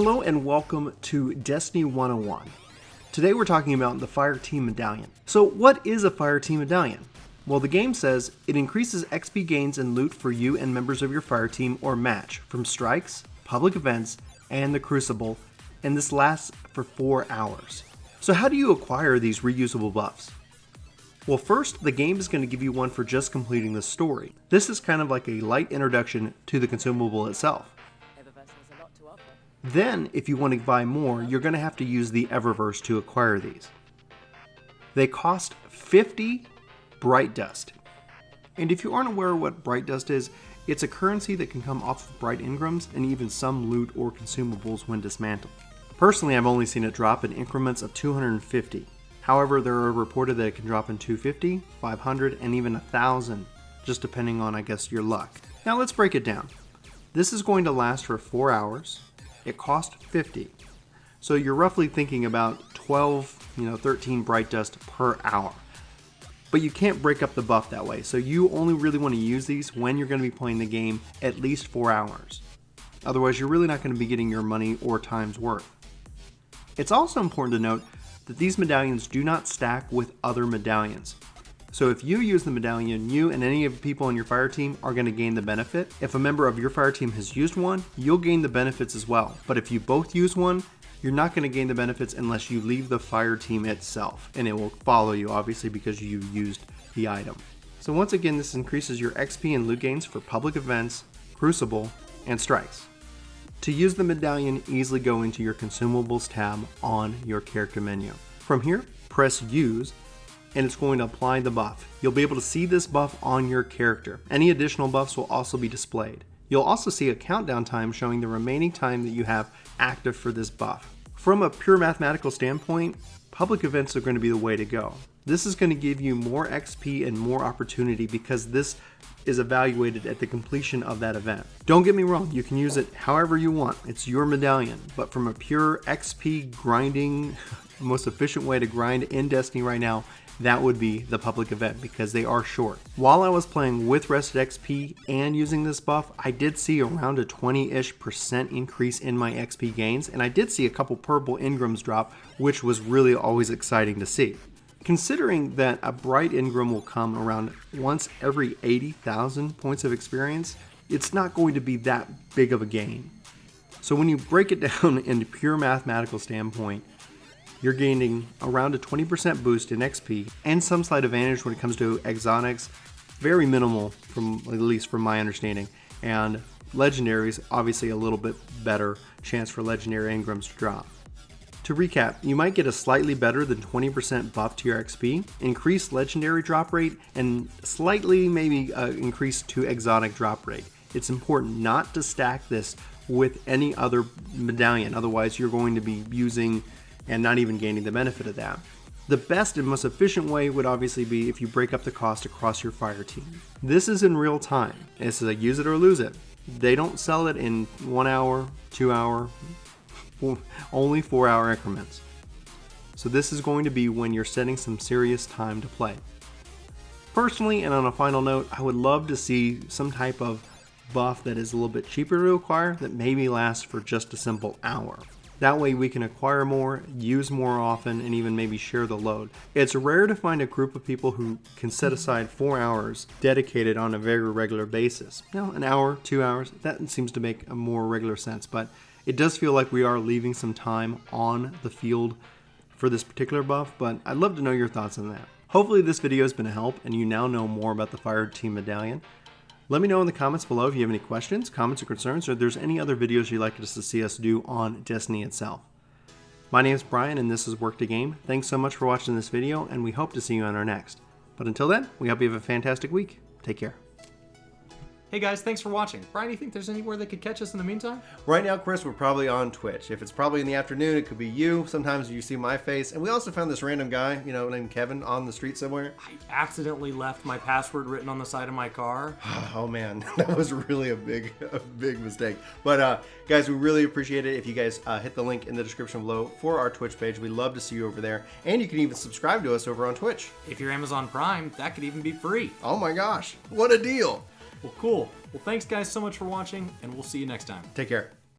Hello and welcome to Destiny 101. Today we're talking about the Fireteam Medallion. So what is a Fireteam Medallion? Well, the game says it increases XP gains and loot for you and members of your fireteam or match from strikes, public events, and the Crucible, and this lasts for 4 hours. So how do you acquire these reusable buffs? Well, first, the game is going to give you one for just completing the story. This is kind of like a light introduction to the consumable itself. Then, if you want to buy more, you're going to have to use the Eververse to acquire these. They cost 50 Bright Dust. And if you aren't aware of what Bright Dust is, it's a currency that can come off of Bright Engrams and even some loot or consumables when dismantled. Personally, I've only seen it drop in increments of 250. However, there are reported that it can drop in 250, 500, and even 1,000, just depending on, I guess, your luck. Now let's break it down. This is going to last for 4 hours. It cost 50. So you're roughly thinking about 12, 13 Bright Dust per hour. But you can't break up the buff that way, so you only really want to use these when you're going to be playing the game at least 4 hours. Otherwise, you're really not going to be getting your money or time's worth. It's also important to note that these medallions do not stack with other medallions. So if you use the medallion, you and any of the people on your fire team are going to gain the benefit. If a member of your fire team has used one, you'll gain the benefits as well. But if you both use one, you're not going to gain the benefits unless you leave the fire team itself, and it will follow you obviously because you used the item. So once again, this increases your XP and loot gains for public events, Crucible, and strikes. To use the medallion, easily go into your consumables tab on your character menu. From here, press use, and it's going to apply the buff. You'll be able to see this buff on your character. Any additional buffs will also be displayed. You'll also see a countdown time showing the remaining time that you have active for this buff. From a pure mathematical standpoint, public events are going to be the way to go. This is going to give you more XP and more opportunity because this is evaluated at the completion of that event. Don't get me wrong, you can use it however you want. It's your medallion, but from a pure XP grinding, most efficient way to grind in Destiny right now, that would be the public event because they are short. While I was playing with rested XP and using this buff, I did see around a 20-ish% increase in my XP gains, and I did see a couple purple engrams drop, which was really always exciting to see. Considering that a bright engram will come around once every 80,000 points of experience, it's not going to be that big of a gain. So when you break it down in a pure mathematical standpoint, you're gaining around a 20% boost in XP and some slight advantage when it comes to exotics, very minimal at least from my understanding, and legendaries, obviously a little bit better chance for legendary engrams to drop. To recap, you might get a slightly better than 20% buff to your XP, increased legendary drop rate, and slightly maybe increased to exotic drop rate. It's important not to stack this with any other medallion, otherwise you're going to be using and not even gaining the benefit of that. The best and most efficient way would obviously be if you break up the cost across your fire team. This is in real time. It's like use it or lose it. They don't sell it in 1 hour, 2 hour, only 4 hour increments. So this is going to be when you're setting some serious time to play. Personally, and on a final note, I would love to see some type of buff that is a little bit cheaper to acquire that maybe lasts for just a simple hour. That way we can acquire more, use more often, and even maybe share the load. It's rare to find a group of people who can set aside 4 hours dedicated on a very regular basis. An hour, 2 hours, that seems to make a more regular sense, but it does feel like we are leaving some time on the field for this particular buff, but I'd love to know your thoughts on that. Hopefully this video has been a help and you now know more about the Fireteam Medallion. Let me know in the comments below if you have any questions, comments, or concerns, or if there's any other videos you'd like us to see us do on Destiny itself. My name is Brian, and this is Work to Game. Thanks so much for watching this video, and we hope to see you on our next. But until then, we hope you have a fantastic week. Take care. Hey guys, thanks for watching. Brian, do you think there's anywhere they could catch us in the meantime? Right now, Chris, we're probably on Twitch. If it's probably in the afternoon, it could be you. Sometimes you see my face. And we also found this random guy, named Kevin on the street somewhere. I accidentally left my password written on the side of my car. Oh man, that was really a big mistake. But guys, we really appreciate it if you guys hit the link in the description below for our Twitch page. We'd love to see you over there. And you can even subscribe to us over on Twitch. If you're Amazon Prime, that could even be free. Oh my gosh, what a deal. Well, cool. Well, thanks guys so much for watching, and we'll see you next time. Take care.